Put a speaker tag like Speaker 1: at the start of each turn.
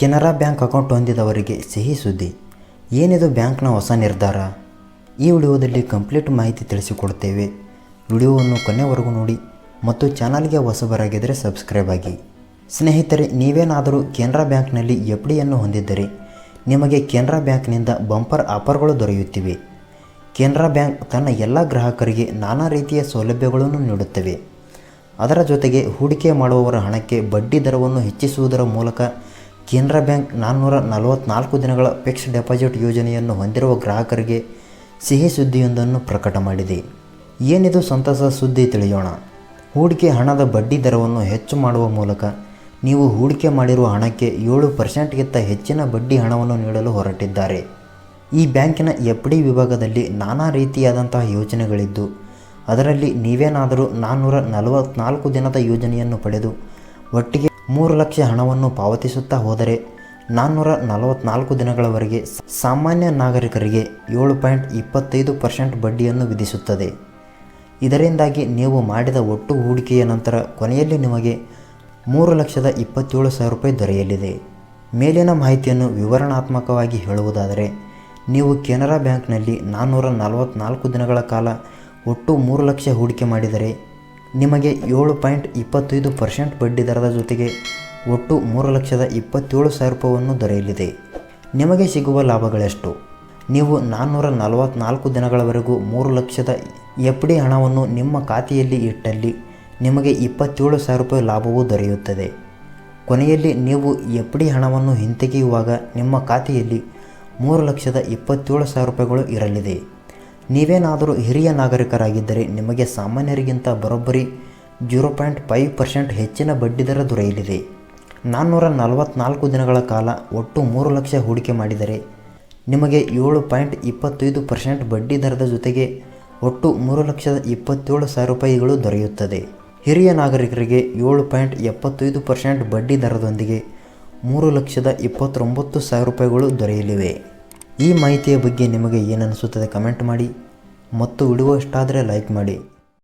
Speaker 1: Canara bank account ಹೊಂದಿದವರಿಗೆ ಸಿಹಿ ಸುದ್ದಿ. ಏನಿದು ಬ್ಯಾಂಕ್ನ ಹೊಸ ನಿರ್ಧಾರ? ಈ ವಿಡಿಯೋದಲ್ಲಿ ಕಂಪ್ಲೀಟ್ ಮಾಹಿತಿ ತಿಳಿಸಿಕೊಡ್ತೇವೆ. ವಿಡಿಯೋವನ್ನು ಕೊನೆವರೆಗೂ ನೋಡಿ ಮತ್ತು ಚಾನಲ್ಗೆ ಹೊಸಬರಾಗಿದ್ದರೆ ಸಬ್ಸ್ಕ್ರೈಬ್ ಆಗಿ. ಸ್ನೇಹಿತರೆ, ನೀವೇನಾದರೂ ಕೆನರಾ ಬ್ಯಾಂಕ್ನಲ್ಲಿ ಎಫ್ಡಿಯನ್ನು ಹೊಂದಿದ್ದರೆ ನಿಮಗೆ ಕೆನರಾ ಬ್ಯಾಂಕ್ನಿಂದ ಬಂಪರ್ ಆಫರ್ಗಳು ದೊರೆಯುತ್ತಿವೆ. ಕೆನರಾ ಬ್ಯಾಂಕ್ ತನ್ನ ಎಲ್ಲ ಗ್ರಾಹಕರಿಗೆ ನಾನಾ ರೀತಿಯ ಸೌಲಭ್ಯಗಳನ್ನು ನೀಡುತ್ತವೆ. ಅದರ ಜೊತೆಗೆ ಹೂಡಿಕೆ ಮಾಡುವವರ ಹಣಕ್ಕೆ ಬಡ್ಡಿ ದರವನ್ನು ಹೆಚ್ಚಿಸುವುದರ ಮೂಲಕ ಕೆನರಾ ಬ್ಯಾಂಕ್ 444 ದಿನಗಳ ಫಿಕ್ಸ್ಡ್ ಡೆಪಾಸಿಟ್ ಯೋಜನೆಯನ್ನು ಹೊಂದಿರುವ ಗ್ರಾಹಕರಿಗೆ ಸಿಹಿ ಸುದ್ದಿಯೊಂದನ್ನು ಪ್ರಕಟ ಮಾಡಿದೆ. ಏನಿದು ಸಂತಸ ಸುದ್ದಿ ತಿಳಿಯೋಣ. ಹೂಡಿಕೆ ಹಣದ ಬಡ್ಡಿ ದರವನ್ನು ಹೆಚ್ಚು ಮಾಡುವ ಮೂಲಕ ನೀವು ಹೂಡಿಕೆ ಮಾಡಿರುವ ಹಣಕ್ಕೆ 7%ಗಿಂತ ಹೆಚ್ಚಿನ ಬಡ್ಡಿ ಹಣವನ್ನು ನೀಡಲು ಹೊರಟಿದ್ದಾರೆ. ಈ ಬ್ಯಾಂಕಿನ ಎಫ್ಡಿ ವಿಭಾಗದಲ್ಲಿ ನಾನಾ ರೀತಿಯಾದಂತಹ ಯೋಜನೆಗಳಿದ್ದು, ಅದರಲ್ಲಿ ನೀವೇನಾದರೂ 444 ದಿನದ ಯೋಜನೆಯನ್ನು ಪಡೆದು ಒಟ್ಟಿಗೆ 3 ಲಕ್ಷ ಹಣವನ್ನು ಪಾವತಿಸುತ್ತಾ ಹೋದರೆ 444 ದಿನಗಳವರೆಗೆ ಸಾಮಾನ್ಯ ನಾಗರಿಕರಿಗೆ 7.25% ಬಡ್ಡಿಯನ್ನು ವಿಧಿಸುತ್ತದೆ. ಇದರಿಂದಾಗಿ ನೀವು ಮಾಡಿದ ಒಟ್ಟು ಹೂಡಿಕೆಯ ನಂತರ ಕೊನೆಯಲ್ಲಿ ನಿಮಗೆ 3,27,000 ರೂಪಾಯಿ ದೊರೆಯಲಿದೆ. ಮೇಲಿನ ಮಾಹಿತಿಯನ್ನು ವಿವರಣಾತ್ಮಕವಾಗಿ ಹೇಳುವುದಾದರೆ, ನೀವು ಕೆನರಾ ಬ್ಯಾಂಕ್ನಲ್ಲಿ 444 ದಿನಗಳ ಕಾಲ ಒಟ್ಟು 3 ಲಕ್ಷ ಹೂಡಿಕೆ ಮಾಡಿದರೆ ನಿಮಗೆ 7.25% ಬಡ್ಡಿ ದರದ ಜೊತೆಗೆ ಒಟ್ಟು 3,27,000 ರೂಪಾಯಿಯನ್ನು ದೊರೆಯಲಿದೆ. ನಿಮಗೆ ಸಿಗುವ ಲಾಭಗಳೆಷ್ಟು? ನೀವು 444 ದಿನಗಳವರೆಗೂ 3 ಲಕ್ಷದ ಎಫ್ಡಿ ಹಣವನ್ನು ನಿಮ್ಮ ಖಾತೆಯಲ್ಲಿ ಇಟ್ಟಲ್ಲಿ ನಿಮಗೆ 27,000 ರೂಪಾಯಿ ಲಾಭವೂ ದೊರೆಯುತ್ತದೆ. ಕೊನೆಯಲ್ಲಿ ನೀವು ಎಫ್ಡಿ ಹಣವನ್ನು ಹಿಂತೆಗೆಯುವಾಗ ನಿಮ್ಮ ಖಾತೆಯಲ್ಲಿ 3,27,000 ರೂಪಾಯಿಗಳು ಇರಲಿದೆ. ನೀವೇನಾದರೂ ಹಿರಿಯ ನಾಗರಿಕರಾಗಿದ್ದರೆ ನಿಮಗೆ ಸಾಮಾನ್ಯರಿಗಿಂತ ಬರೋಬ್ಬರಿ 0.5% ಹೆಚ್ಚಿನ ಬಡ್ಡಿದರ ದೊರೆಯಲಿದೆ. 444 ದಿನಗಳ ಕಾಲ ಒಟ್ಟು 3 ಲಕ್ಷ ಹೂಡಿಕೆ ಮಾಡಿದರೆ ನಿಮಗೆ 7.25% ಬಡ್ಡಿ ದರದ ಜೊತೆಗೆ ಒಟ್ಟು 3,27,000 ರೂಪಾಯಿಗಳು ದೊರೆಯುತ್ತದೆ. ಹಿರಿಯ ನಾಗರಿಕರಿಗೆ 7.75% ಬಡ್ಡಿ ದರದೊಂದಿಗೆ 3,29,000 ರೂಪಾಯಿಗಳು ದೊರೆಯಲಿವೆ. ಈ ಮಾಹಿತಿಯ ಬಗ್ಗೆ ನಿಮಗೆ ಏನನಿಸುತ್ತದೆ ಕಮೆಂಟ್ ಮಾಡಿ ಮತ್ತು ವಿಡಿಯೋ ಇಷ್ಟ ಆದರೆ ಲೈಕ್ ಮಾಡಿ.